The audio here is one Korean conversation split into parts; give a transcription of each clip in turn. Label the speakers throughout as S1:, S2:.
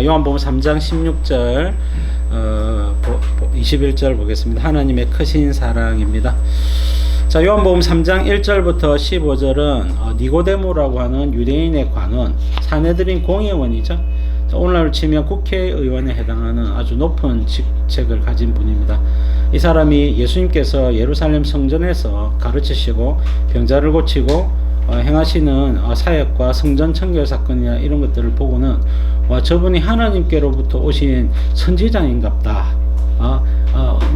S1: 자, 요한복음 3장 16절 21절 보겠습니다. 하나님의 크신 사랑입니다. 자, 요한복음 3장 1절부터 15절은 니고데모라고 하는 유대인의 관원, 사내들인 공의원이죠. 오늘날 치면 국회의원에 해당하는 아주 높은 직책을 가진 분입니다. 이 사람이 예수님께서 예루살렘 성전에서 가르치시고 병자를 고치고 행하시는 사역과 성전 청결 사건이나 이런 것들을 보고는 저분이 하나님께로부터 오신 선지자인갑다,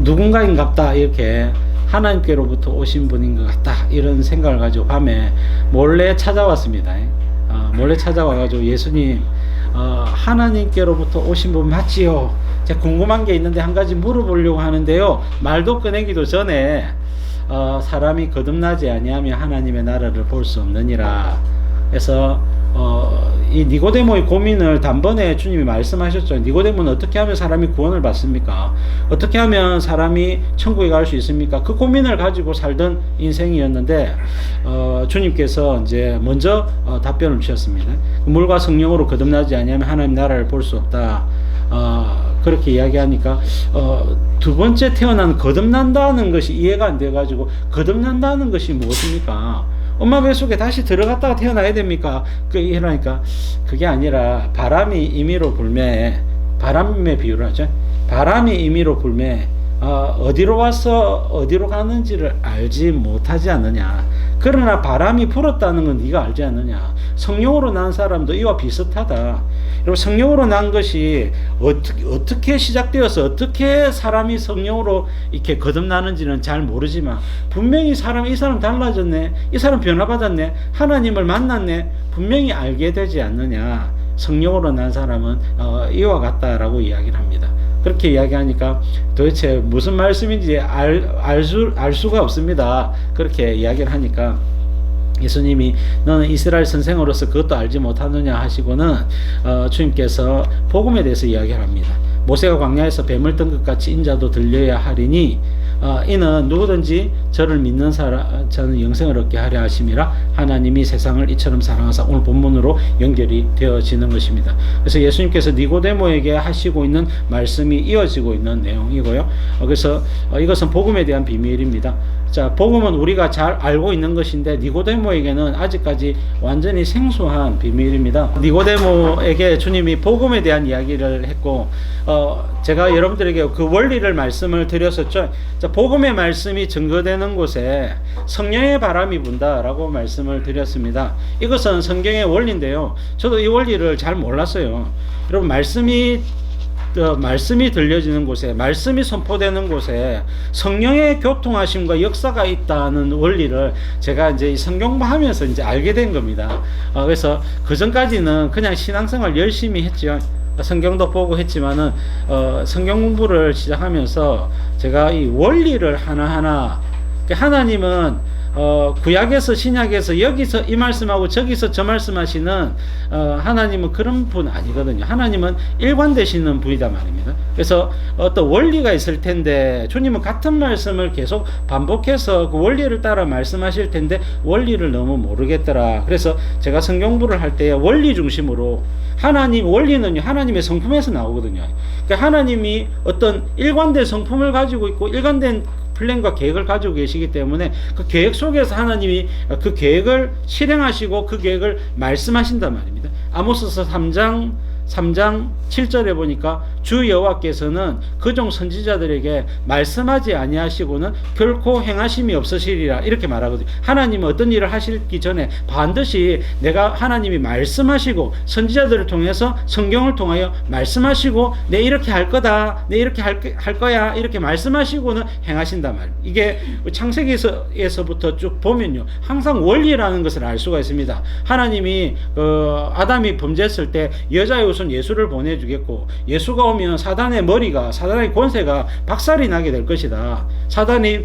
S1: 누군가인갑다, 이렇게 하나님께로부터 오신 분인 것 같다, 이런 생각을 가지고 밤에 몰래 찾아왔습니다. 몰래 찾아와가지고 예수님, 하나님께로부터 오신 분 맞지요? 제가 궁금한 게 있는데 한 가지 물어보려고 하는데요. 말도 꺼내기도 전에 사람이 거듭나지 아니하면 하나님의 나라를 볼 수 없느니라. 그래서 이 니고데모의 고민을 단번에 주님이 말씀하셨죠. 니고데모는 어떻게 하면 사람이 구원을 받습니까? 어떻게 하면 사람이 천국에 갈 수 있습니까? 그 고민을 가지고 살던 인생이었는데 주님께서 이제 먼저 답변을 주셨습니다. 물과 성령으로 거듭나지 아니하면 하나님 나라를 볼 수 없다. 그렇게 이야기하니까 두 번째 태어난 거듭난다는 것이 이해가 안 돼가지고, 거듭난다는 것이 무엇입니까? 엄마 뱃속에 다시 들어갔다가 태어나야 됩니까? 이러니까 그게 아니라 바람이 임의로 불매, 바람의 비유를 하죠. 바람이 임의로 불매, 어디로 와서 어디로 가는지를 알지 못하지 않느냐. 그러나 바람이 불었다는 건 네가 알지 않느냐. 성령으로 난 사람도 이와 비슷하다. 여러분, 성령으로 난 것이 어떻게 시작되어서 어떻게 사람이 성령으로 이렇게 거듭나는지는 잘 모르지만 분명히 이 사람 달라졌네, 이 사람 변화받았네, 하나님을 만났네, 분명히 알게 되지 않느냐. 성령으로 난 사람은 이와 같다라고 이야기를 합니다. 그렇게 이야기하니까 도대체 무슨 말씀인지 알 수가 없습니다. 그렇게 이야기를 하니까 예수님이 너는 이스라엘 선생으로서 그것도 알지 못하느냐 하시고는 주님께서 복음에 대해서 이야기를 합니다. 모세가 광야에서 뱀을 뜬 것 같이 인자도 들려야 하리니 이는 누구든지 저를 믿는 자는 영생을 얻게 하려 하심이라. 하나님이 세상을 이처럼 사랑하사. 오늘 본문으로 연결이 되어지는 것입니다. 그래서 예수님께서 니고데모에게 하시고 있는 말씀이 이어지고 있는 내용이고요. 그래서 이것은 복음에 대한 비밀입니다. 자, 복음은 우리가 잘 알고 있는 것인데 니고데모에게는 아직까지 완전히 생소한 비밀입니다. 니고데모에게 주님이 복음에 대한 이야기를 했고, 제가 여러분들에게 그 원리를 말씀을 드렸었죠. 자, 복음의 말씀이 증거되는 곳에 성령의 바람이 분다라고 말씀을 드렸습니다. 이것은 성경의 원리인데요. 저도 이 원리를 잘 몰랐어요. 여러분, 말씀이 들려지는 곳에, 말씀이 선포되는 곳에 성령의 교통하심과 역사가 있다는 원리를 제가 이제 이 성경공부하면서 이제 알게 된 겁니다. 그래서 그 전까지는 그냥 신앙생활 열심히 했죠. 성경도 보고 했지만은 성경 공부를 시작하면서 제가 이 원리를 하나하나, 하나님은 구약에서 신약에서 여기서 이 말씀하고 저기서 저 말씀하시는 하나님은 그런 분 아니거든요. 하나님은 일관되시는 분이다 말입니다. 그래서 어떤 원리가 있을 텐데 주님은 같은 말씀을 계속 반복해서 그 원리를 따라 말씀하실 텐데 원리를 너무 모르겠더라. 그래서 제가 성경 공부를 할 때 원리 중심으로, 원리는요 하나님의 성품에서 나오거든요. 그러니까 하나님이 어떤 일관된 성품을 가지고 있고 일관된 플랜과 계획을 가지고 계시기 때문에 그 계획 속에서 하나님이 그 계획을 실행하시고 그 계획을 말씀하신단 말입니다. 아모스서 3장 7절에 보니까 주 여호와께서는 그종 선지자들에게 말씀하지 아니하시고는 결코 행하심이 없으시리라, 이렇게 말하거든요. 하나님은 어떤 일을 하시기 전에 반드시 내가 하나님이 말씀하시고 선지자들을 통해서 성경을 통하여 말씀하시고 내 이렇게 할 거다, 내 이렇게 할 거야, 이렇게 말씀하시고는 행하신단 말이에요. 이게 창세기에서부터 쭉 보면요 항상 원리라는 것을 알 수가 있습니다. 하나님이 아담이 범죄했을 때 여자의 우선 예수를 보내주겠고, 예수가 오면 사단의 권세가 박살이 나게 될 것이다. 사단이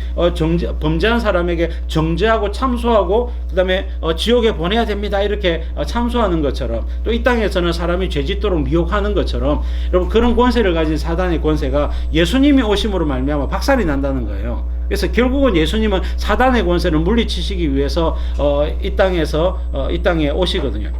S1: 범죄한 사람에게 정죄하고 참소하고 그 다음에 지옥에 보내야 됩니다, 이렇게 참소하는 것처럼, 또 이 땅에서는 사람이 죄짓도록 미혹하는 것처럼, 여러분 그런 권세를 가진 사단의 권세가 예수님이 오심으로 말미암아 박살이 난다는 거예요. 그래서 결국은 예수님은 사단의 권세를 물리치시기 위해서 이 땅에 오셨거든요.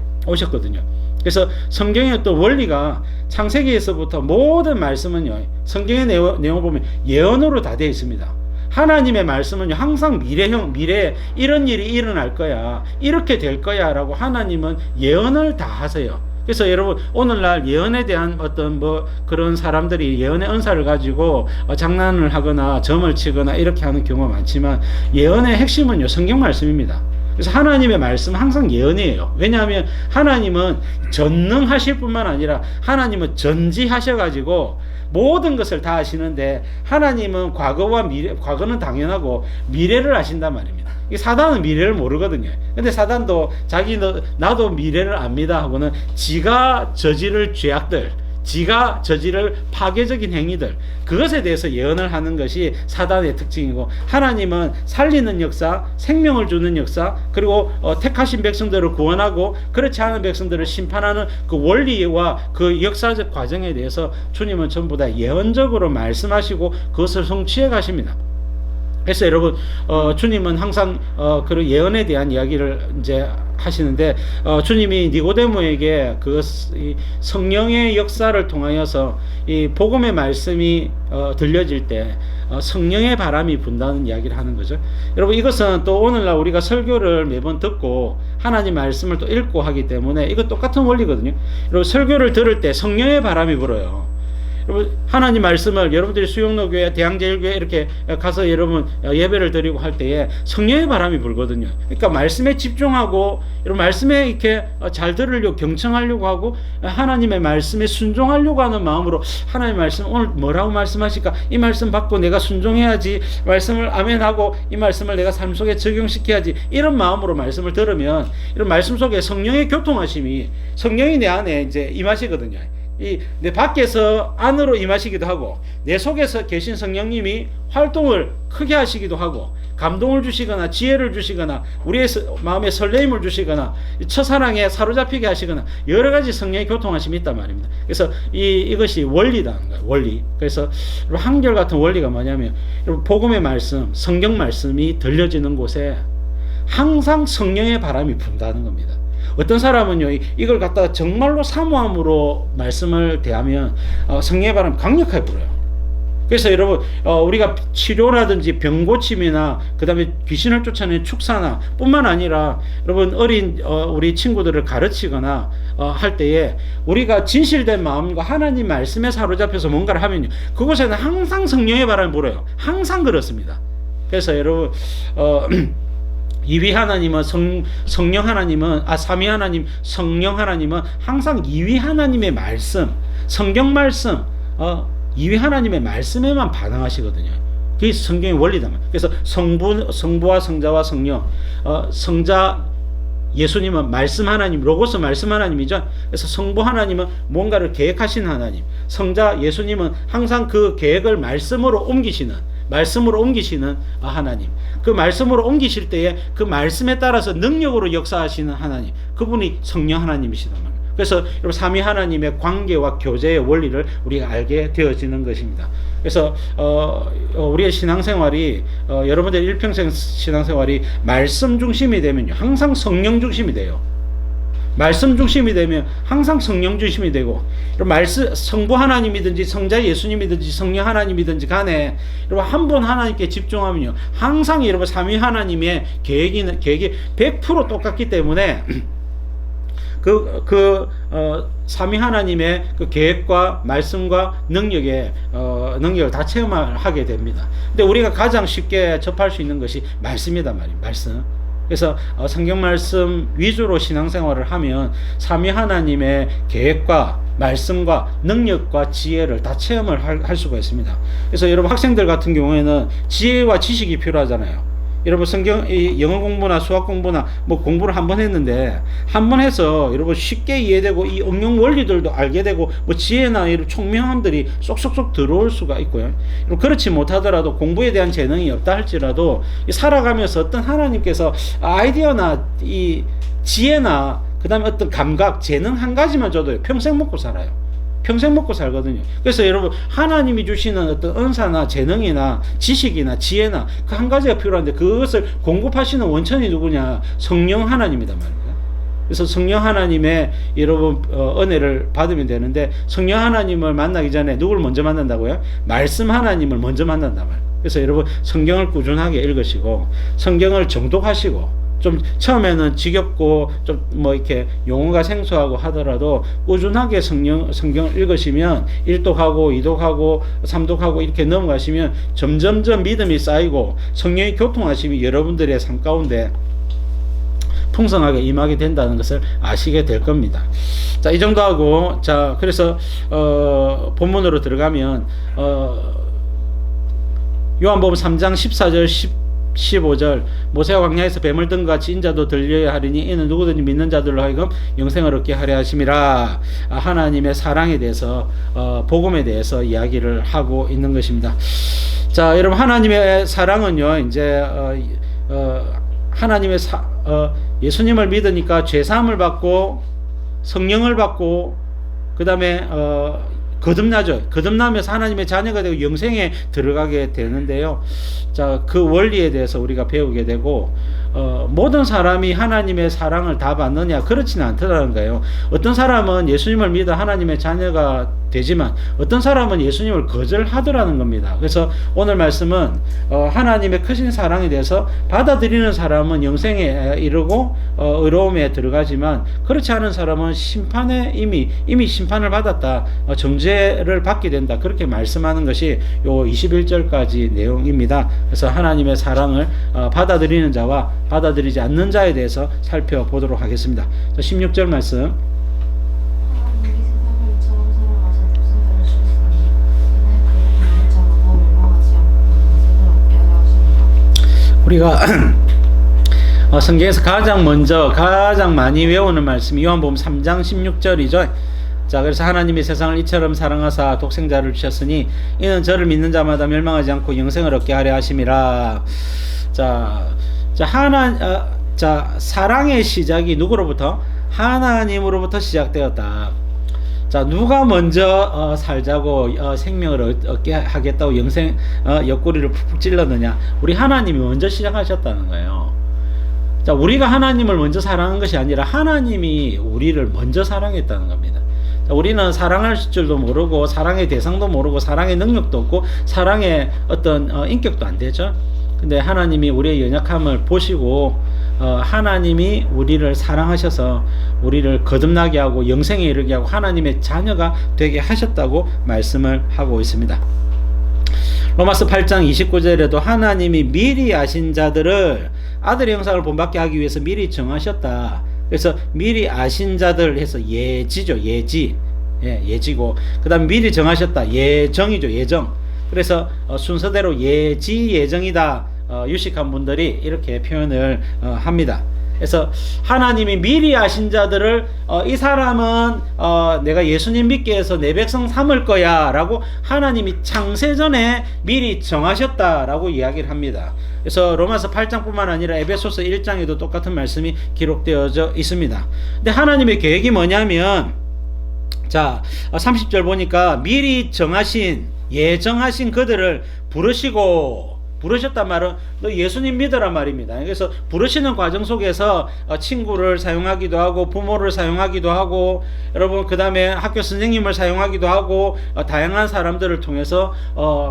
S1: 그래서 성경의 또 원리가 창세기에서부터 모든 말씀은요, 성경의 내용을 보면 예언으로 다 되어 있습니다. 하나님의 말씀은요, 항상 미래에 이런 일이 일어날 거야, 이렇게 될 거야 라고 하나님은 예언을 다 하세요. 그래서 여러분, 오늘날 예언에 대한 어떤 그런 사람들이 예언의 은사를 가지고 장난을 하거나 점을 치거나 이렇게 하는 경우가 많지만, 예언의 핵심은요, 성경 말씀입니다. 그래서 하나님의 말씀은 항상 예언이에요. 왜냐하면 하나님은 전능하실 뿐만 아니라 하나님은 전지하셔가지고 모든 것을 다 아시는데, 하나님은 과거는 당연하고 미래를 아신단 말입니다. 사단은 미래를 모르거든요. 근데 사단도 나도 미래를 압니다 하고는 지가 저지를 죄악들, 지가 저지를 파괴적인 행위들, 그것에 대해서 예언을 하는 것이 사단의 특징이고, 하나님은 살리는 역사, 생명을 주는 역사, 그리고 택하신 백성들을 구원하고 그렇지 않은 백성들을 심판하는 그 원리와 그 역사적 과정에 대해서 주님은 전부 다 예언적으로 말씀하시고 그것을 성취해 가십니다. 그래서 여러분, 주님은 항상 그런 예언에 대한 이야기를 이제 하시는데, 주님이 니고데모에게 이 성령의 역사를 통하여서 이 복음의 말씀이 들려질 때 성령의 바람이 분다는 이야기를 하는 거죠. 여러분, 이것은 또 오늘날 우리가 설교를 매번 듣고 하나님 말씀을 또 읽고 하기 때문에 이거 똑같은 원리거든요. 여러분, 설교를 들을 때 성령의 바람이 불어요. 여러분, 하나님 말씀을 여러분들이 수영로교회, 대양제일교회 이렇게 가서 여러분 예배를 드리고 할 때에 성령의 바람이 불거든요. 그러니까 말씀에 집중하고, 여러분 말씀에 이렇게 잘 들으려고, 경청하려고 하고, 하나님의 말씀에 순종하려고 하는 마음으로, 하나님 말씀 오늘 뭐라고 말씀하실까, 이 말씀 받고 내가 순종해야지, 말씀을 아멘하고 이 말씀을 내가 삶 속에 적용시켜야지, 이런 마음으로 말씀을 들으면, 이런 말씀 속에 성령의 교통하심이, 성령이 내 안에 이제 임하시거든요. 내 밖에서 안으로 임하시기도 하고, 내 속에서 계신 성령님이 활동을 크게 하시기도 하고, 감동을 주시거나 지혜를 주시거나 우리의 마음에 설레임을 주시거나 첫사랑에 사로잡히게 하시거나 여러 가지 성령의 교통하심이 있단 말입니다. 그래서 이것이 원리다는 거예요. 원리. 그래서 한결같은 원리가 뭐냐면, 복음의 말씀, 성경 말씀이 들려지는 곳에 항상 성령의 바람이 분다는 겁니다. 어떤 사람은요, 이걸 갖다가 정말로 사모함으로 말씀을 대하면 성령의 바람이 강력하게 불어요. 그래서 여러분, 우리가 치료라든지 병고침이나 그 다음에 귀신을 쫓아내는 축사나 뿐만 아니라, 여러분 우리 친구들을 가르치거나 할 때에 우리가 진실된 마음과 하나님 말씀에 사로잡혀서 뭔가를 하면요, 그곳에는 항상 성령의 바람이 불어요. 항상 그렇습니다. 그래서 여러분, 이위 하나님은 성령 하나님은 삼위 하나님, 성령 하나님은 항상 이위 하나님의 말씀, 성경 말씀, 이위 하나님의 말씀에만 반응하시거든요. 그게 성경의 원리다. 그래서 성부와 성자와 성령, 성자 예수님은 말씀 하나님, 로고스 말씀 하나님이죠. 그래서 성부 하나님은 뭔가를 계획하신 하나님, 성자 예수님은 항상 그 계획을 말씀으로 옮기시는 하나님. 그 말씀으로 옮기실 때에 그 말씀에 따라서 능력으로 역사하시는 하나님, 그분이 성령 하나님이시단 말이에요. 그래서 여러분, 삼위 하나님의 관계와 교제의 원리를 우리가 알게 되어지는 것입니다. 그래서 우리의 신앙생활이, 여러분들 일평생 신앙생활이 말씀 중심이 되면요, 항상 성령 중심이 돼요. 말씀 중심이 되면 항상 성령 중심이 되고, 성부 하나님이든지 성자 예수님이든지 성령 하나님이든지 간에 여러분 한 분 하나님께 집중하면요, 항상 여러분 삼위 하나님의 계획이 100% 똑같기 때문에 삼위 하나님의 그 계획과 말씀과 능력을 다 체험하게 됩니다. 근데 우리가 가장 쉽게 접할 수 있는 것이 말씀이다 말이에요. 말씀. 그래서 성경 말씀 위주로 신앙생활을 하면 삼위 하나님의 계획과 말씀과 능력과 지혜를 다 체험을 할 수가 있습니다. 그래서 여러분, 학생들 같은 경우에는 지혜와 지식이 필요하잖아요. 여러분, 영어 공부나 수학 공부나 공부를 한번 했는데, 한번 해서 여러분 쉽게 이해되고 이 응용 원리들도 알게 되고 지혜나 이런 총명함들이 쏙쏙쏙 들어올 수가 있고요. 그렇지 못하더라도, 공부에 대한 재능이 없다 할지라도 살아가면서 어떤 하나님께서 아이디어나 이 지혜나 그 다음에 어떤 감각, 재능 한 가지만 줘도 평생 먹고 살아요. 평생 먹고 살거든요. 그래서 여러분, 하나님이 주시는 어떤 은사나 재능이나 지식이나 지혜나 그 한 가지가 필요한데, 그것을 공급하시는 원천이 누구냐? 성령 하나님이단 말입니다. 그래서 성령 하나님의 여러분 은혜를 받으면 되는데, 성령 하나님을 만나기 전에 누구를 먼저 만난다고요? 말씀 하나님을 먼저 만난단 말이에요. 그래서 여러분 성경을 꾸준하게 읽으시고 성경을 정독하시고, 좀 처음에는 지겹고 좀 뭐 이렇게 용어가 생소하고 하더라도 꾸준하게 성경을 읽으시면 1독하고 2독하고 3독하고 이렇게 넘어가시면 점점점 믿음이 쌓이고 성령이 교통하심이 여러분들의 삶 가운데 풍성하게 임하게 된다는 것을 아시게 될 겁니다. 자, 이 정도 하고, 자, 그래서 본문으로 들어가면 요한복음 3장 14절 15절 모세가 광야에서 뱀을 든 같이 인자도 들려야 하리니 이는 누구든지 믿는 자들로 하여금 영생을 얻게 하려 하심이라. 하나님의 사랑에 대해서 복음에 대해서 이야기를 하고 있는 것입니다. 자, 여러분, 하나님의 사랑은요, 이제 하나님의 예수님을 믿으니까 죄사함을 받고 성령을 받고 그 다음에 거듭나죠. 거듭나면서 하나님의 자녀가 되고 영생에 들어가게 되는데요. 자, 그 원리에 대해서 우리가 배우게 되고, 모든 사람이 하나님의 사랑을 다 받느냐? 그렇지는 않더라는 거예요. 어떤 사람은 예수님을 믿어 하나님의 자녀가 되지만 어떤 사람은 예수님을 거절하더라는 겁니다. 그래서 오늘 말씀은 하나님의 크신 사랑에 대해서 받아들이는 사람은 영생에 이르고 의로움에 들어가지만, 그렇지 않은 사람은 심판에 이미 심판을 받았다, 정죄를 받게 된다, 그렇게 말씀하는 것이 요 21절까지 내용입니다. 그래서 하나님의 사랑을 받아들이는 자와 받아들이지 않는 자에 대해서 살펴보도록 하겠습니다. 16절 말씀. 우리가 성경에서 가장 많이 외우는 말씀이 요한복음 3장 16절이죠. 자, 그래서 하나님이 세상을 이처럼 사랑하사 독생자를 주셨으니 이는 저를 믿는 자마다 멸망하지 않고 영생을 얻게 하려 하심이라. 자, 사랑의 시작이 누구로부터? 하나님으로부터 시작되었다. 자, 누가 먼저 살자고 생명을 얻게 하겠다고 영생 옆구리를 푹푹 찔렀느냐? 우리 하나님이 먼저 시작하셨다는 거예요. 자, 우리가 하나님을 먼저 사랑한 것이 아니라 하나님이 우리를 먼저 사랑했다는 겁니다. 자, 우리는 사랑할 줄도 모르고 사랑의 대상도 모르고 사랑의 능력도 없고 사랑의 어떤 인격도 안 되죠. 근데 하나님이 우리의 연약함을 보시고 하나님이 우리를 사랑하셔서 우리를 거듭나게 하고 영생에 이르게 하고 하나님의 자녀가 되게 하셨다고 말씀을 하고 있습니다. 로마서 8장 29절에도 하나님이 미리 아신 자들을 아들의 형상을 본받게 하기 위해서 미리 정하셨다. 그래서 미리 아신 자들 해서 예지죠. 예지고, 그 다음 미리 정하셨다. 예정이죠. 예정. 그래서 순서대로 예정이다. 유식한 분들이 이렇게 표현을 합니다. 그래서 하나님이 미리 아신 자들을 이 사람은 내가 예수님 믿게 해서 내 백성 삼을 거야 라고 하나님이 창세전에 미리 정하셨다라고 이야기를 합니다. 그래서 로마서 8장뿐만 아니라 에베소서 1장에도 똑같은 말씀이 기록되어져 있습니다. 근데 하나님의 계획이 뭐냐면, 자, 30절 보니까 미리 예정하신 그들을 부르셨단 말은 너 예수님 믿으란 말입니다. 그래서 부르시는 과정 속에서 친구를 사용하기도 하고 부모를 사용하기도 하고 여러분 그 다음에 학교 선생님을 사용하기도 하고 다양한 사람들을 통해서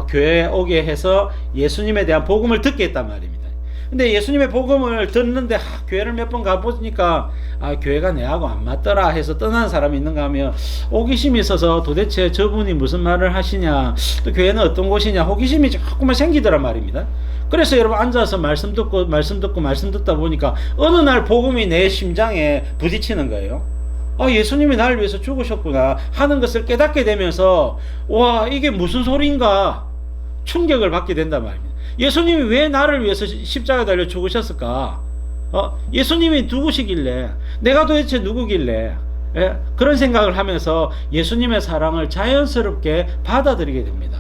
S1: 교회에 오게 해서 예수님에 대한 복음을 듣게 했단 말입니다. 근데 예수님의 복음을 듣는데 교회를 몇 번 가보니까 교회가 내하고 안 맞더라 해서 떠나는 사람이 있는가 하면 호기심이 있어서 도대체 저분이 무슨 말을 하시냐, 또 교회는 어떤 곳이냐 호기심이 조금만 생기더란 말입니다. 그래서 여러분 앉아서 말씀 듣다 보니까 어느 날 복음이 내 심장에 부딪히는 거예요. 예수님이 나를 위해서 죽으셨구나 하는 것을 깨닫게 되면서 와, 이게 무슨 소리인가 충격을 받게 된단 말입니다. 예수님이 왜 나를 위해서 십자가에 달려 죽으셨을까? 예수님이 누구시길래? 내가 도대체 누구길래? 그런 생각을 하면서 예수님의 사랑을 자연스럽게 받아들이게 됩니다.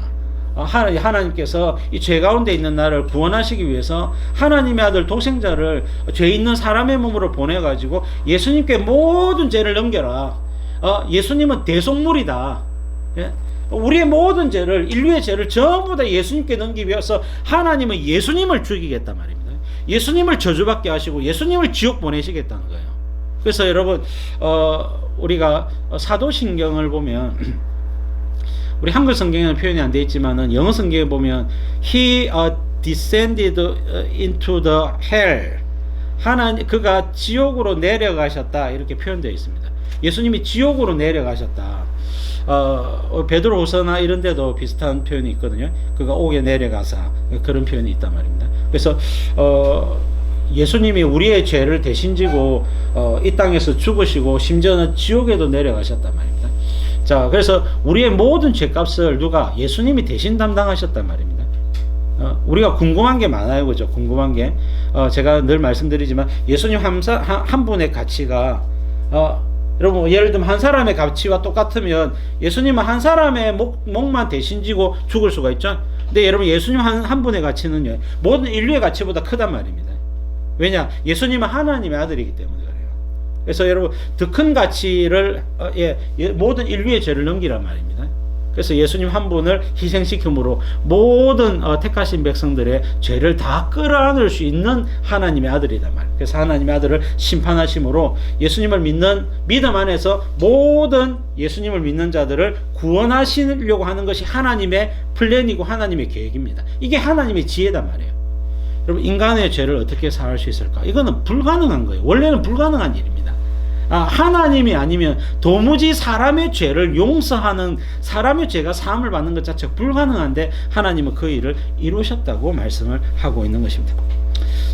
S1: 하나님께서 이 죄 가운데 있는 나를 구원하시기 위해서 하나님의 아들 독생자를 죄 있는 사람의 몸으로 보내가지고 예수님께 모든 죄를 넘겨라. 예수님은 대속물이다. 우리의 모든 죄를, 인류의 죄를 전부 다 예수님께 넘기기 위해서 하나님은 예수님을 죽이겠단 말입니다. 예수님을 저주받게 하시고 예수님을 지옥 보내시겠다는 거예요. 그래서 여러분 우리가 사도신경을 보면 우리 한글 성경에는 표현이 안 되어 있지만은 영어 성경에 보면 He descended into the hell. 하나님 그가 지옥으로 내려가셨다 이렇게 표현되어 있습니다. 예수님이 지옥으로 내려가셨다. 베드로후서나 이런 데도 비슷한 표현이 있거든요. 그가 옥에 내려가사 그런 표현이 있단 말입니다. 그래서 예수님이 우리의 죄를 대신 지고 이 땅에서 죽으시고 심지어는 지옥에도 내려가셨단 말입니다. 자, 그래서 우리의 모든 죄값을 누가 예수님이 대신 담당하셨단 말입니다. 우리가 궁금한 게 많아요, 그죠? 궁금한 게 제가 늘 말씀드리지만 예수님 한 분의 가치가 여러분 예를 들면 한 사람의 가치와 똑같으면 예수님은 한 사람의 목만 대신 지고 죽을 수가 있죠. 근데 여러분 예수님 한 분의 가치는요 모든 인류의 가치보다 크단 말입니다. 왜냐? 예수님은 하나님의 아들이기 때문에 그래요. 그래서 여러분 더 큰 가치를 모든 인류의 죄를 넘기란 말입니다. 그래서 예수님 한 분을 희생시킴으로 모든 택하신 백성들의 죄를 다 끌어안을 수 있는 하나님의 아들이란 말이에요. 그래서 하나님의 아들을 심판하심으로 예수님을 믿는 믿음 안에서 모든 예수님을 믿는 자들을 구원하시려고 하는 것이 하나님의 플랜이고 하나님의 계획입니다. 이게 하나님의 지혜단 말이에요. 여러분 인간의 죄를 어떻게 사할 수 있을까? 이거는 불가능한 거예요. 원래는 불가능한 일입니다. 하나님이 아니면 도무지 사람의 죄를 용서하는 사람의 죄가 사함을 받는 것 자체가 불가능한데 하나님은 그 일을 이루셨다고 말씀을 하고 있는 것입니다.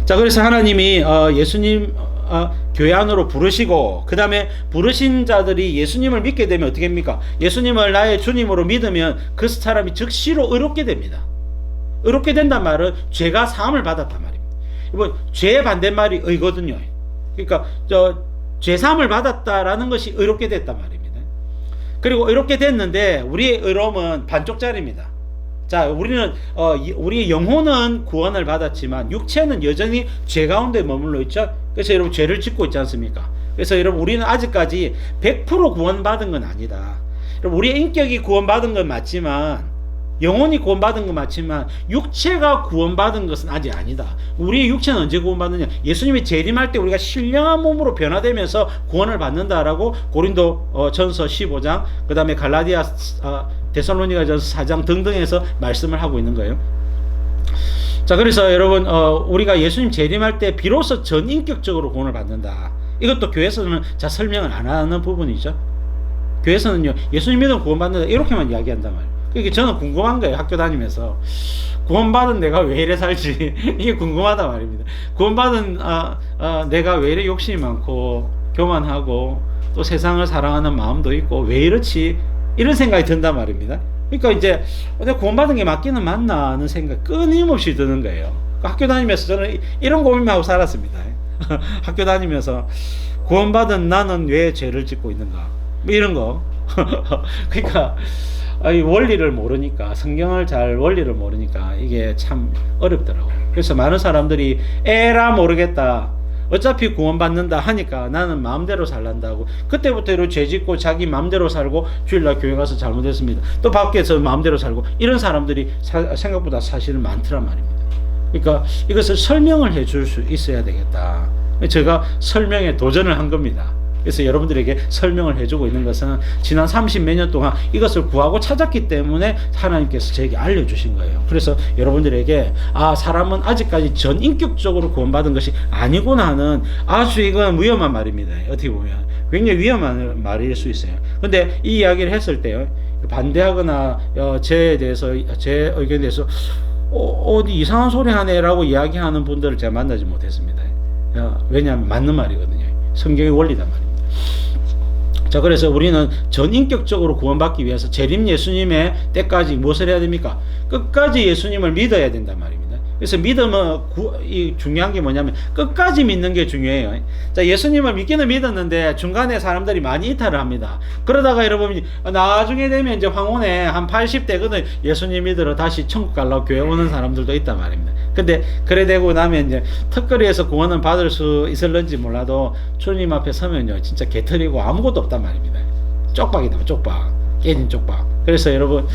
S1: 자, 그래서 하나님이 예수님 교회 안으로 부르시고 그 다음에 부르신 자들이 예수님을 믿게 되면 어떻게 됩니까? 예수님을 나의 주님으로 믿으면 그 사람이 즉시로 의롭게 됩니다. 의롭게 된단 말은 죄가 사함을 받았단 말입니다. 이번 죄의 반대말이 의거든요. 그러니까 죄사함을 받았다라는 것이 의롭게 됐단 말입니다. 그리고 의롭게 됐는데 우리의 의로움은 반쪽짜리입니다. 자, 우리의 영혼은 구원을 받았지만 육체는 여전히 죄 가운데 머물러 있죠. 그래서 여러분 죄를 짓고 있지 않습니까? 그래서 여러분 우리는 아직까지 100% 구원받은 건 아니다. 여러분 우리의 인격이 구원받은 건 맞지만 영혼이 구원받은 건 맞지만 육체가 구원받은 것은 아직 아니다. 우리의 육체는 언제 구원받느냐? 예수님이 재림할 때 우리가 신령한 몸으로 변화되면서 구원을 받는다라고 고린도 전서 15장 그 다음에 갈라디아 데살로니가 전서 4장 등등에서 말씀을 하고 있는 거예요. 자, 그래서 여러분 우리가 예수님 재림할 때 비로소 전인격적으로 구원을 받는다. 이것도 교회에서는 잘 설명을 안 하는 부분이죠. 교회에서는요 예수님 믿으면 구원받는다 이렇게만 이야기한단 말이에요. 그러니까 저는 궁금한 거예요. 학교 다니면서 구원받은 내가 왜 이래 살지 이게 궁금하단 말입니다. 구원받은 내가 왜 이래 욕심이 많고 교만하고 또 세상을 사랑하는 마음도 있고 왜 이렇지 이런 생각이 든단 말입니다. 그러니까 이제 내가 구원받은 게 맞기는 맞나 하는 생각 끊임없이 드는 거예요. 학교 다니면서 저는 이런 고민하고 살았습니다. 학교 다니면서 구원받은 나는 왜 죄를 짓고 있는가 뭐 이런 거 그러니까 원리를 모르니까 성경을 잘 원리를 모르니까 이게 참 어렵더라고요. 그래서 많은 사람들이 에라 모르겠다 어차피 구원받는다 하니까 나는 마음대로 살란다고 그때부터 이렇게 죄짓고 자기 마음대로 살고 주일날 교회 가서 잘못했습니다 또 밖에서 마음대로 살고 이런 사람들이 생각보다 사실은 많더란 말입니다. 그러니까 이것을 설명을 해줄 수 있어야 되겠다. 제가 설명에 도전을 한 겁니다. 그래서 여러분들에게 설명을 해주고 있는 것은 지난 30몇 년 동안 이것을 구하고 찾았기 때문에 하나님께서 저에게 알려주신 거예요. 그래서 여러분들에게 사람은 아직까지 전인격적으로 구원받은 것이 아니구나 하는 아주 이건 위험한 말입니다. 어떻게 보면 굉장히 위험한 말일 수 있어요. 근데 이 이야기를 했을 때요 반대하거나 제 의견에 대해서 어디 이상한 소리 하네 라고 이야기하는 분들을 제가 만나지 못했습니다. 왜냐하면 맞는 말이거든요. 성경의 원리단 말입니다. 자, 그래서 우리는 전인격적으로 구원받기 위해서 재림 예수님의 때까지 무엇을 해야 됩니까? 끝까지 예수님을 믿어야 된단 말입니다. 그래서 믿음은 중요한 게 뭐냐면 끝까지 믿는 게 중요해요. 자, 예수님을 믿기는 믿었는데 중간에 사람들이 많이 이탈을 합니다. 그러다가 여러분 나중에 되면 이제 황혼에 한 80대거든 예수님 믿으러 다시 천국 가려고 교회 오는 사람들도 있단 말입니다. 근데 그래 되고 나면 이제 턱걸이에서 구원은 받을 수 있을런지 몰라도 주님 앞에 서면요 진짜 개털이고 아무것도 없단 말입니다. 쪽박이다 쪽박. 깨진 쪽박. 그래서 여러분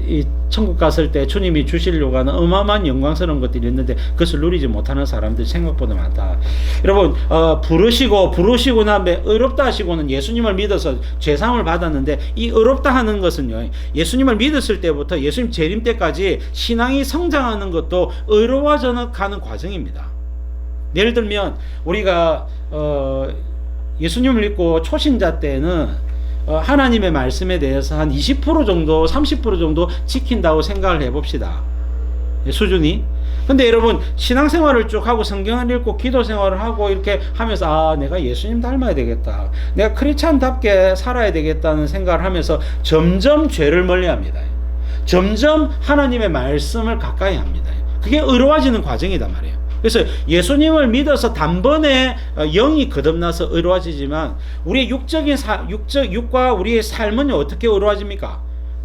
S1: 이 천국 갔을 때 주님이 주시려고 하는 어마어마한 영광스러운 것들이 있는데 그것을 누리지 못하는 사람들이 생각보다 많다. 여러분 부르시고 나면 의롭다 하시고는 예수님을 믿어서 죄사함을 받았는데 이 의롭다 하는 것은요, 예수님을 믿었을 때부터 예수님 재림 때까지 신앙이 성장하는 것도 의로워져 가는 과정입니다. 예를 들면 우리가 예수님을 믿고 초신자 때는 하나님의 말씀에 대해서 한 20% 정도 30% 정도 지킨다고 생각을 해봅시다. 수준이. 근데 여러분 신앙생활을 쭉 하고 성경을 읽고 기도 생활을 하고 이렇게 하면서 내가 예수님 닮아야 되겠다, 내가 크리스찬답게 살아야 되겠다는 생각을 하면서 점점 죄를 멀리합니다. 점점 하나님의 말씀을 가까이 합니다. 그게 의로워지는 과정이단 말이에요. 그래서 예수님을 믿어서 단번에 영이 거듭나서 의로워지지만 우리의 육과 우리의 삶은 어떻게 의로워집니까?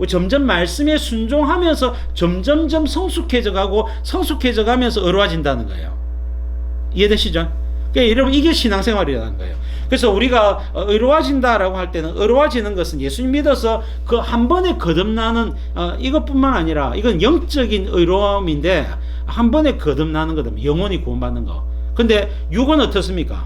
S1: 점점 말씀에 순종하면서 점점점 성숙해져 가면서 의로워진다는 거예요. 이해되시죠? 그러니까 여러분 이게 신앙생활이라는 거예요. 그래서 우리가 의로워진다라고 할 때는 의로워지는 것은 예수님 믿어서 그 한 번에 거듭나는 이것뿐만 아니라 이건 영적인 의로움인데 한 번에 거듭나는 거다. 영원히 구원받는 거. 근데 육은 어떻습니까?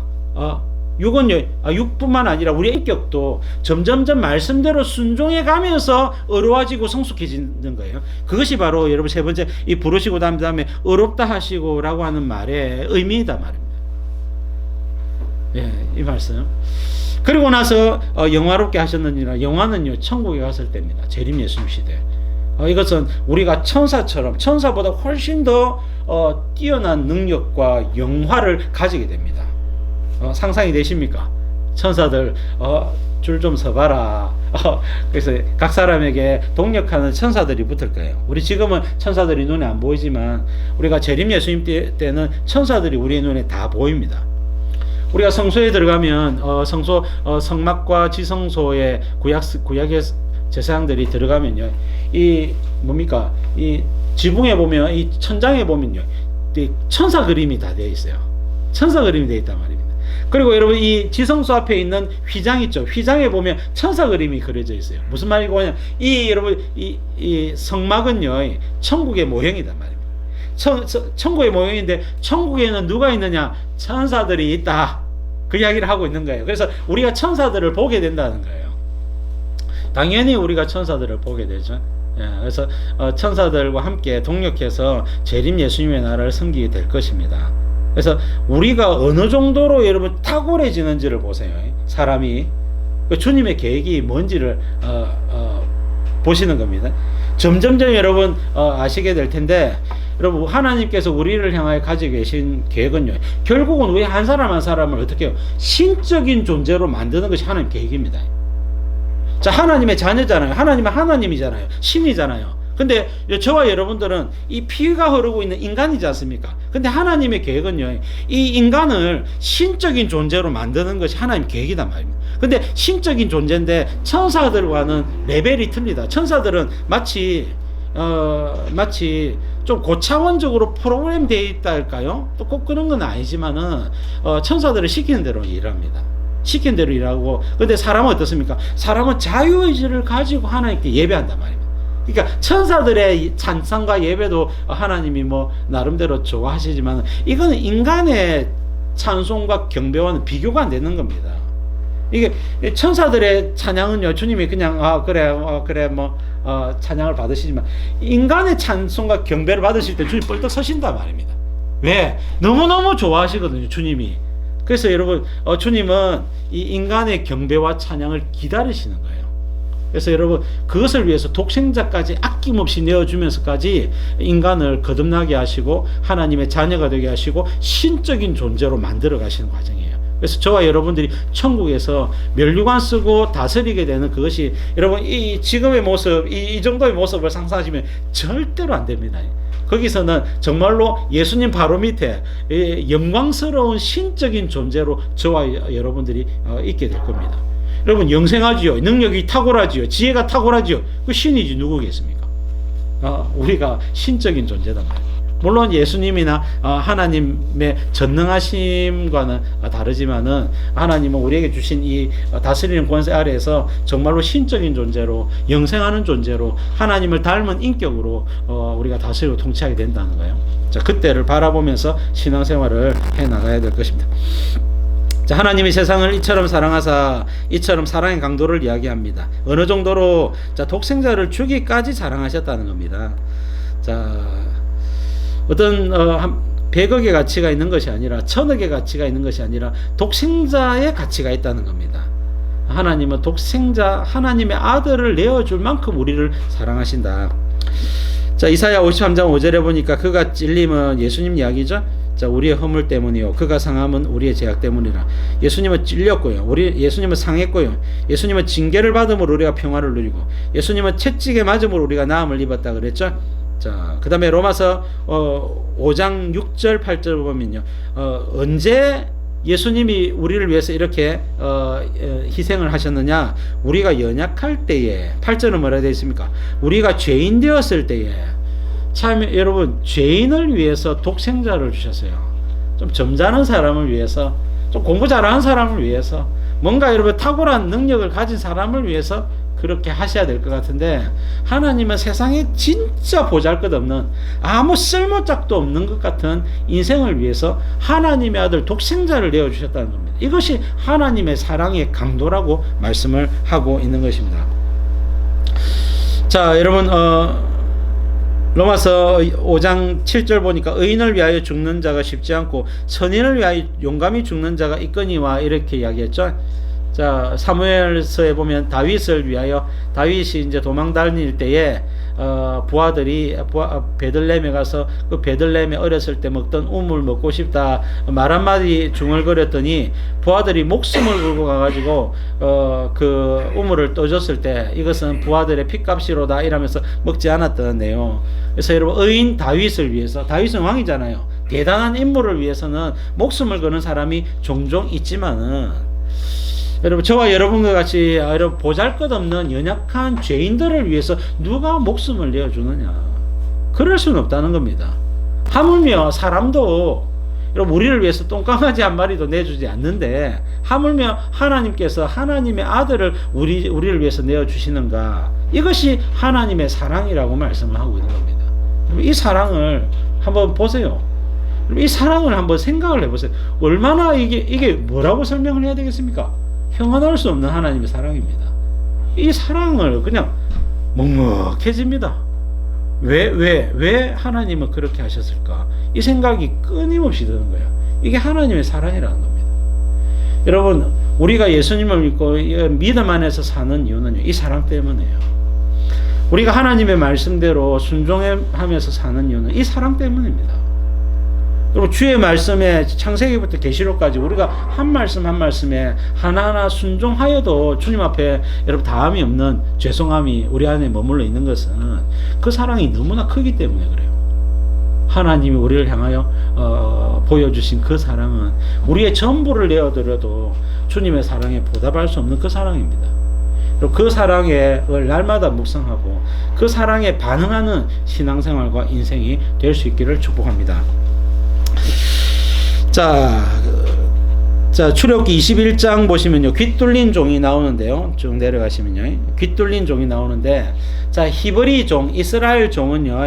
S1: 육은요, 육뿐만 아니라 우리의 인격도 점점점 말씀대로 순종해 가면서 의로워지고 성숙해지는 거예요. 그것이 바로 여러분 세 번째 이 부르시고 다음에 의롭다 하시고라고 하는 말의 의미이다 말입니다. 예, 이 말씀. 그리고 나서 영화롭게 하셨느니라. 영화는요 천국에 갔을 때입니다. 재림 예수님 시대. 이것은 우리가 천사보다 훨씬 더 뛰어난 능력과 영화를 가지게 됩니다. 상상이 되십니까? 천사들 줄 좀 서봐라. 그래서 각 사람에게 동력하는 천사들이 붙을 거예요. 우리 지금은 천사들이 눈에 안 보이지만 우리가 재림 예수님 때는 천사들이 우리의 눈에 다 보입니다. 우리가 성소에 들어가면 성막과 지성소의 구약의 제사장들이 들어가면요, 이 지붕에 보면 이 천장에 보면요, 이 천사 그림이 다 되어 있어요. 천사 그림이 되어 있단 말입니다. 그리고 여러분 이 지성소 앞에 있는 휘장 있죠. 휘장에 보면 천사 그림이 그려져 있어요. 무슨 말이고 하냐? 여러분 이 성막은요 천국의 모형이단 말입니다. 천국의 모형인데 천국에는 누가 있느냐? 천사들이 있다. 그 이야기를 하고 있는 거예요. 그래서 우리가 천사들을 보게 된다는 거예요. 당연히 우리가 천사들을 보게 되죠. 그래서 천사들과 함께 동력해서 재림 예수님의 나라를 섬기게 될 것입니다. 그래서 우리가 어느 정도로 여러분 탁월해지는지를 보세요. 사람이 주님의 계획이 뭔지를 보시는 겁니다. 점점점 여러분 아시게 될 텐데, 여러분 하나님께서 우리를 향하여 가지고 계신 계획은요, 결국은 우리 한 사람 한 사람을 어떻게 해요? 신적인 존재로 만드는 것이 하나님 계획입니다. 자, 하나님의 자녀잖아요. 하나님은 하나님이잖아요. 신이잖아요. 근데 저와 여러분들은 이 피가 흐르고 있는 인간이지 않습니까? 근데 하나님의 계획은요, 이 인간을 신적인 존재로 만드는 것이 하나님 계획이단 말입니다. 근데 신적인 존재인데 천사들과는 레벨이 틀리다. 천사들은 마치 좀 고차원적으로 프로그램 되어 있다 할까요? 또 꼭 그런 건 아니지만은 천사들은 시키는 대로 일합니다. 시킨 대로 일하고. 근데 사람은 어떻습니까? 사람은 자유의지를 가지고 하나님께 예배한단 말입니다. 그러니까 천사들의 찬송과 예배도 하나님이 나름대로 좋아하시지만 이거는 인간의 찬송과 경배와는 비교가 안 되는 겁니다. 이게 천사들의 찬양은요, 주님이 그냥 찬양을 받으시지만 인간의 찬송과 경배를 받으실 때 주님 뻘떡 서신단 말입니다. 왜? 너무너무 좋아하시거든요, 주님이. 그래서 여러분 주님은 이 인간의 경배와 찬양을 기다리시는 거예요. 그래서 여러분 그것을 위해서 독생자까지 아낌없이 내어주면서까지 인간을 거듭나게 하시고 하나님의 자녀가 되게 하시고 신적인 존재로 만들어 가시는 과정이에요. 그래서 저와 여러분들이 천국에서 면류관 쓰고 다스리게 되는 그것이 여러분 이 지금의 모습, 이 정도의 모습을 상상하시면 절대로 안 됩니다. 거기서는 정말로 예수님 바로 밑에 영광스러운 신적인 존재로 저와 여러분들이 있게 될 겁니다. 여러분 영생하지요. 능력이 탁월하지요. 지혜가 탁월하지요. 그 신이지 누구겠습니까? 우리가 신적인 존재다 말이에요. 물론 예수님이나 하나님의 전능하심과는 다르지만은 하나님은 우리에게 주신 이 다스리는 권세 아래에서 정말로 신적인 존재로 영생하는 존재로 하나님을 닮은 인격으로 우리가 다스리고 통치하게 된다는 거예요. 자, 그때를 바라보면서 신앙생활을 해 나가야 될 것입니다. 자, 하나님이 세상을 이처럼 사랑하사 이처럼 사랑의 강도를 이야기합니다. 어느 정도로 자, 독생자를 주기까지 사랑하셨다는 겁니다. 자, 어떤 100억의 가치가 있는 것이 아니라 1000억의 가치가 있는 것이 아니라 독생자의 가치가 있다는 겁니다. 하나님은 독생자 하나님의 아들을 내어줄 만큼 우리를 사랑하신다. 자, 이사야 53장 5절에 보니까 그가 찔림은 예수님 이야기죠. 자, 우리의 허물 때문이요 그가 상함은 우리의 죄악 때문이라. 예수님은 찔렸고요, 예수님은 상했고요, 예수님은 징계를 받음으로 우리가 평화를 누리고, 예수님은 채찍에 맞음으로 우리가 나음을 입었다 그랬죠. 자, 그 다음에 로마서 5장 6절 8절 보면요, 언제 예수님이 우리를 위해서 이렇게 희생을 하셨느냐, 우리가 연약할 때에. 8절은 뭐라 되어 있습니까? 우리가 죄인 되었을 때에. 참 여러분, 죄인을 위해서 독생자를 주셨어요. 좀 점잖은 사람을 위해서, 좀 공부 잘하는 사람을 위해서, 뭔가 여러분 탁월한 능력을 가진 사람을 위해서 그렇게 하셔야 될 것 같은데, 하나님은 세상에 진짜 보잘것없는 아무 쓸모짝도 없는 것 같은 인생을 위해서 하나님의 아들 독생자를 내어주셨다는 겁니다. 이것이 하나님의 사랑의 강도라고 말씀을 하고 있는 것입니다. 자, 여러분 로마서 5장 7절 보니까 의인을 위하여 죽는 자가 쉽지 않고 선인을 위하여 용감히 죽는 자가 있거니와 이렇게 이야기했죠. 자, 사무엘서에 보면 다윗을 위하여, 다윗이 이제 도망 다닐 때에 부하들이 베들레헴에 가서 그 베들레헴에 어렸을 때 먹던 우물 먹고 싶다 말 한마디 중얼거렸더니 부하들이 목숨을 걸고 가가지고 그 우물을 떠줬을 때 이것은 부하들의 핏값이로다 이러면서 먹지 않았던 내용. 그래서 여러분, 의인 다윗을 위해서, 다윗은 왕이잖아요. 대단한 인물을 위해서는 목숨을 거는 사람이 종종 있지만은, 여러분, 저와 여러분과 같이 여러분 보잘것없는 연약한 죄인들을 위해서 누가 목숨을 내어주느냐, 그럴 수는 없다는 겁니다. 하물며 사람도 여러분 우리를 위해서 똥강아지 한 마리도 내주지 않는데, 하물며 하나님께서 하나님의 아들을 우리를 위해서 내어주시는가, 이것이 하나님의 사랑이라고 말씀을 하고 있는 겁니다. 이 사랑을 한번 보세요. 이 사랑을 한번 생각을 해보세요. 얼마나 이게 뭐라고 설명을 해야 되겠습니까? 형언할 수 없는 하나님의 사랑입니다. 이 사랑을 그냥 먹먹해집니다. 왜 하나님은 그렇게 하셨을까? 이 생각이 끊임없이 드는 거예요. 이게 하나님의 사랑이라는 겁니다. 여러분, 우리가 예수님을 믿고 믿음 안에서 사는 이유는요, 이 사랑 때문이에요. 우리가 하나님의 말씀대로 순종하면서 사는 이유는 이 사랑 때문입니다. 그리고 주의 말씀에 창세기부터 계시록까지 우리가 한 말씀 한 말씀에 하나하나 순종하여도 주님 앞에 여러분 다함이 없는 죄송함이 우리 안에 머물러 있는 것은 그 사랑이 너무나 크기 때문에 그래요. 하나님이 우리를 향하여 보여주신 그 사랑은 우리의 전부를 내어드려도 주님의 사랑에 보답할 수 없는 그 사랑입니다. 그리고 그 사랑을 날마다 묵상하고 그 사랑에 반응하는 신앙생활과 인생이 될 수 있기를 축복합니다. 자, 출애굽기 21장 보시면요, 귀 뚫린 종이 나오는데요. 쭉 내려가시면요, 귀 뚫린 종이 나오는데, 자, 히브리 종, 이스라엘 종은요,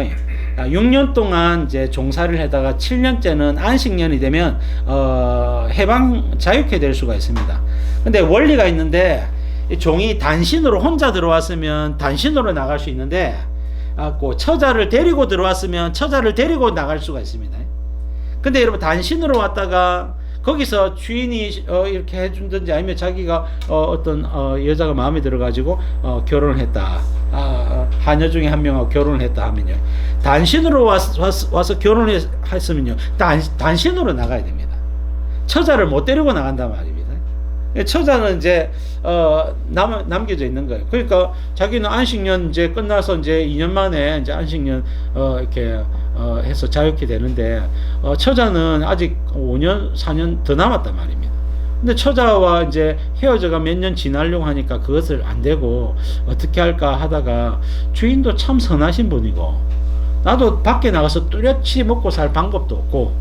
S1: 6년 동안 이제 종살이를 하다가 7년째는 안식년이 되면 자유케 될 수가 있습니다. 근데 원리가 있는데, 이 종이 단신으로 혼자 들어왔으면 단신으로 나갈 수 있는데, 처자를 데리고 들어왔으면 처자를 데리고 나갈 수가 있습니다. 근데 여러분, 단신으로 왔다가 거기서 주인이 이렇게 해준든지 아니면 자기가 어떤 여자가 마음에 들어가지고 결혼을 했다, 하녀 중에 한 명하고 결혼을 했다 하면요, 단신으로 와서 결혼을 했으면요, 단신으로 나가야 됩니다. 처자를 못 데리고 나간단 말입니다. 처자는 이제 남겨져 있는 거예요. 그러니까 자기는 안식년 이제 끝나서 이제 2년 만에 이제 안식년 이렇게 해서 자유케 되는데, 처자는 아직 5년 4년 더 남았단 말입니다. 근데 처자와 이제 헤어져가 몇 년 지나려고 하니까 그것을 안 되고 어떻게 할까 하다가, 주인도 참 선하신 분이고 나도 밖에 나가서 뚜렷이 먹고 살 방법도 없고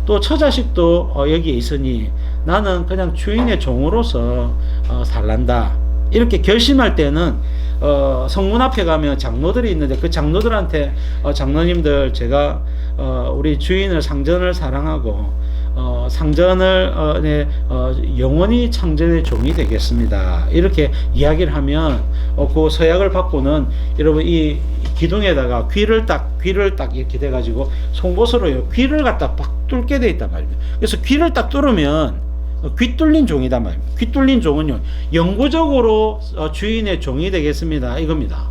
S1: 또 처자식도 여기에 있으니 나는 그냥 주인의 종으로서 살란다. 이렇게 결심할 때는 성문 앞에 가면 장로들이 있는데 그 장로들한테 장로님들 제가 우리 주인을 상전을 사랑하고 상전을 영원히 창전의 종이 되겠습니다. 이렇게 이야기를 하면 그 서약을 받고는 여러분 이 기둥에다가 귀를 딱 이렇게 돼가지고 송곳으로 귀를 갖다 팍 뚫게 돼 있단 말입니다. 그래서 귀를 딱 뚫으면 귀 뚫린 종이단 말입니다. 귀 뚫린 종은요 영구적으로 주인의 종이 되겠습니다. 이겁니다.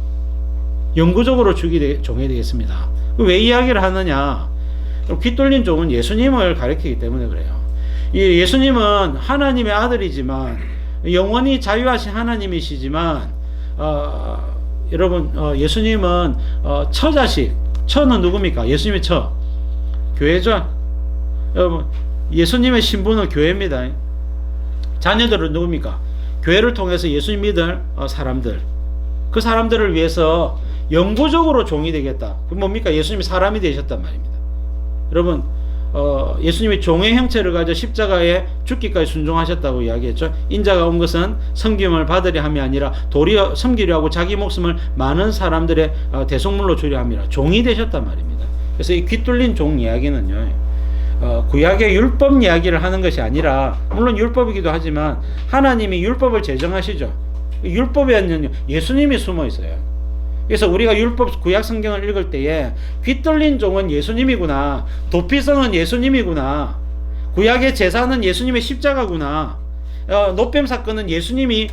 S1: 영구적으로 종이 되겠습니다. 왜 이야기를 하느냐? 귀 뚫린 종은 예수님을 가리키기 때문에 그래요. 예수님은 하나님의 아들이지만 영원히 자유하신 하나님이시지만 여러분 예수님은 처자식, 처는 누굽니까? 예수님의 처 교회죠. 여러분 예수님의 신분은 교회입니다. 자녀들은 누굽니까? 교회를 통해서 예수님 믿을 사람들, 그 사람들을 위해서 영구적으로 종이 되겠다. 그 뭡니까? 예수님이 사람이 되셨단 말입니다. 여러분 예수님이 종의 형체를 가져 십자가에 죽기까지 순종하셨다고 이야기했죠. 인자가 온 것은 섬김을 받으려 함이 아니라 도리어 섬기려 하고 자기 목숨을 많은 사람들의 대속물로 주려 함이라. 종이 되셨단 말입니다. 그래서 이 귀 뚫린 종 이야기는요 구약의 율법 이야기를 하는 것이 아니라, 물론 율법이기도 하지만 하나님이 율법을 제정하시죠. 율법에는 예수님이 숨어 있어요. 그래서 우리가 율법 구약 성경을 읽을 때에 귀 뚫린 종은 예수님이구나, 도피성은 예수님이구나, 구약의 제사는 예수님의 십자가구나, 노뱀 사건은 예수님이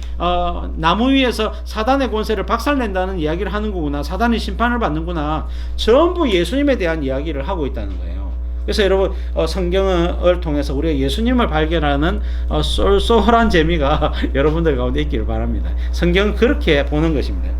S1: 나무 위에서 사단의 권세를 박살낸다는 이야기를 하는 거구나, 사단이 심판을 받는구나, 전부 예수님에 대한 이야기를 하고 있다는 거예요. 그래서 여러분 성경을 통해서 우리가 예수님을 발견하는 쏠쏠한 재미가 여러분들 가운데 있기를 바랍니다. 성경은 그렇게 보는 것입니다.